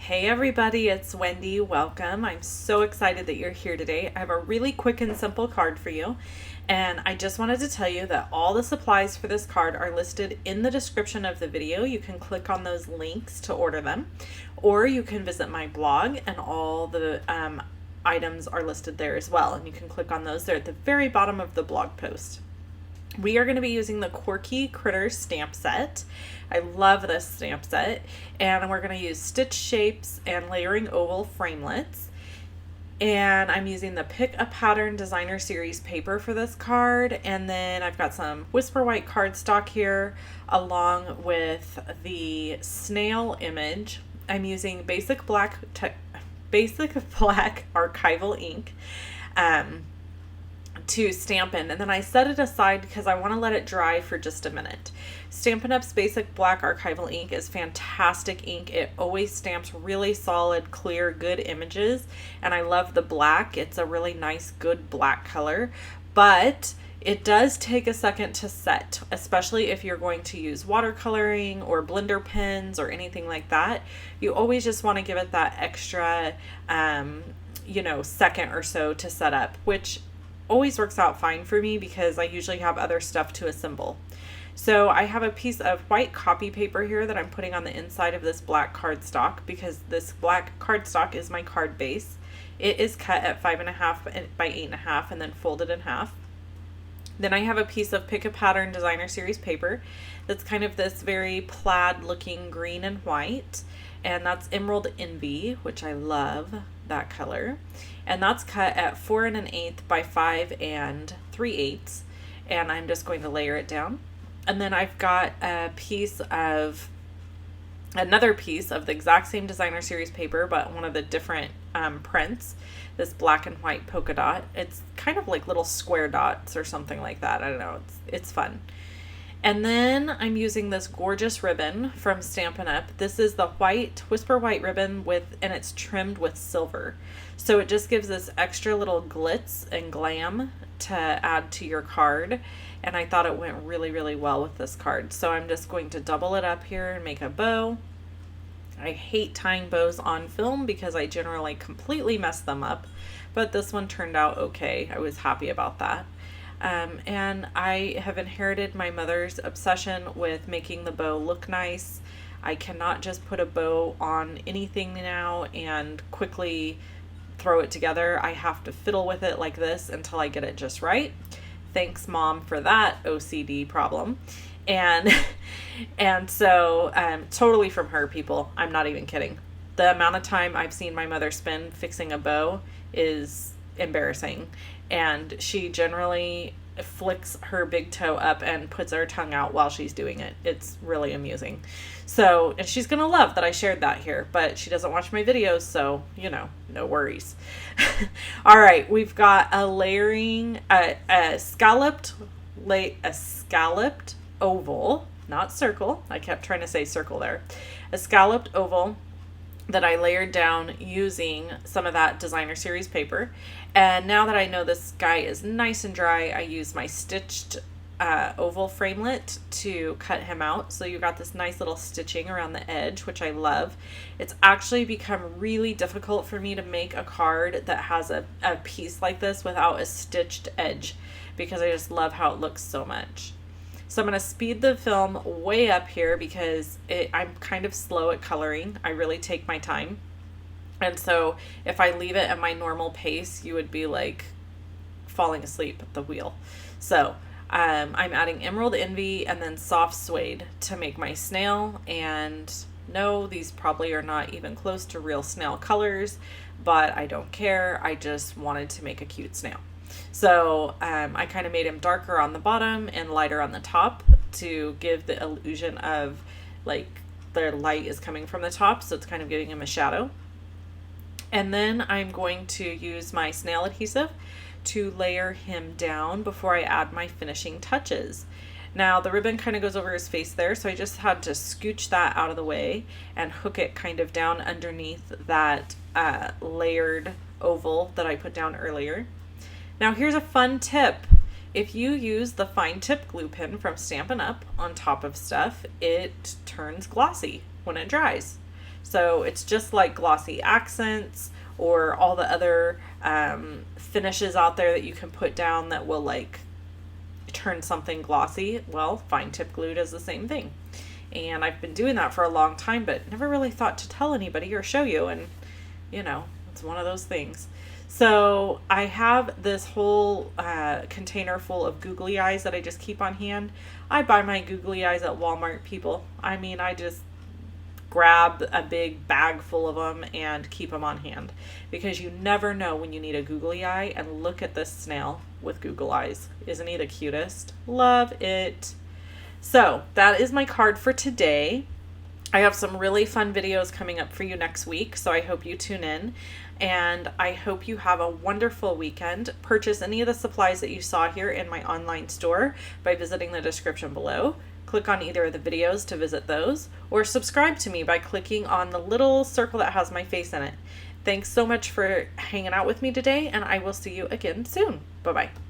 Hey everybody, it's Wendy. Welcome. I'm so excited that you're here today. I have a really quick and simple card for you. And I just wanted to tell you that all the supplies for this card are listed in the description of the video. You can click on those links to order them, or you can visit my blog and all the items are listed there as well. And you can click on those. They're at the very bottom of the blog post. We are going to be using the Quirky Critters stamp set. I love this stamp set, and we're going to use stitch shapes and layering oval framelits. And I'm using the Pick a Pattern Designer Series paper for this card, and then I've got some Whisper White cardstock here along with the snail image. I'm using basic black archival ink to Stampin', and then I set it aside because I want to let it dry for just a minute. Stampin' Up's basic black archival ink is fantastic ink. It always stamps really solid, clear, good images, and I love the black. It's a really nice, good black color, but it does take a second to set, especially if you're going to use watercoloring or blender pens or anything like that. You always just want to give it that extra, second or so to set up, which always works out fine for me because I usually have other stuff to assemble. So I have a piece of white copy paper here that I'm putting on the inside of this black cardstock because this black cardstock is my card base. It is cut at 5.5 by 8.5 and then folded in half. Then I have a piece of Pick a Pattern Designer Series paper that's kind of this very plaid looking green and white, and that's Emerald Envy, which I love that color, and that's cut at 4 1/8 by 5 3/8, and I'm just going to layer it down. And then I've got another piece of the exact same Designer Series paper, but one of the different prints, this black and white polka dot. It's kind of like little square dots or something like that. I don't know. It's fun. And then I'm using this gorgeous ribbon from Stampin' Up. This is the Whisper White ribbon and it's trimmed with silver. So it just gives this extra little glitz and glam to add to your card. And I thought it went really, really well with this card. So I'm just going to double it up here and make a bow. I hate tying bows on film because I generally completely mess them up, but this one turned out okay. I was happy about that. And I have inherited my mother's obsession with making the bow look nice. I cannot just put a bow on anything now and quickly throw it together. I have to fiddle with it like this until I get it just right. Thanks, Mom, for that OCD problem. And so totally from her, people. I'm not even kidding. The amount of time I've seen my mother spend fixing a bow is embarrassing. And she generally flicks her big toe up and puts her tongue out while she's doing it. It's really amusing. So, and she's going to love that I shared that here, but she doesn't watch my videos, so, no worries. All right, we've got a scalloped oval, not circle. I kept trying to say circle there. A scalloped oval that I layered down using some of that Designer Series paper. And now that I know this guy is nice and dry, I use my stitched oval framelit to cut him out. So you got this nice little stitching around the edge, which I love. It's actually become really difficult for me to make a card that has a piece like this without a stitched edge because I just love how it looks so much. So I'm going to speed the film way up here because I'm kind of slow at coloring. I really take my time. And so if I leave it at my normal pace, you would be like falling asleep at the wheel. So I'm adding Emerald Envy and then Soft Suede to make my snail. And no, these probably are not even close to real snail colors, but I don't care. I just wanted to make a cute snail. So I kind of made him darker on the bottom and lighter on the top to give the illusion of like the light is coming from the top. So it's kind of giving him a shadow. And then I'm going to use my snail adhesive to layer him down before I add my finishing touches. Now the ribbon kind of goes over his face there, so I just had to scooch that out of the way and hook it kind of down underneath that layered oval that I put down earlier. Now here's a fun tip. If you use the fine tip glue pen from Stampin' Up on top of stuff, it turns glossy when it dries. So it's just like glossy accents or all the other finishes out there that you can put down that will like turn something glossy. Well, fine tip glue does the same thing. And I've been doing that for a long time, but never really thought to tell anybody or show you. And, you know, it's one of those things. So I have this whole container full of googly eyes that I just keep on hand. I buy my googly eyes at Walmart, people. I mean, I just grab a big bag full of them and keep them on hand, because you never know when you need a googly eye. And look at this snail with Google eyes. Isn't he the cutest? Love it. So that is my card for today. I have some really fun videos coming up for you next week, so I hope you tune in. And I hope you have a wonderful weekend. Purchase any of the supplies that you saw here in my online store by visiting the description below. Click on either of the videos to visit those, or subscribe to me by clicking on the little circle that has my face in it. Thanks so much for hanging out with me today, and I will see you again soon. Bye-bye.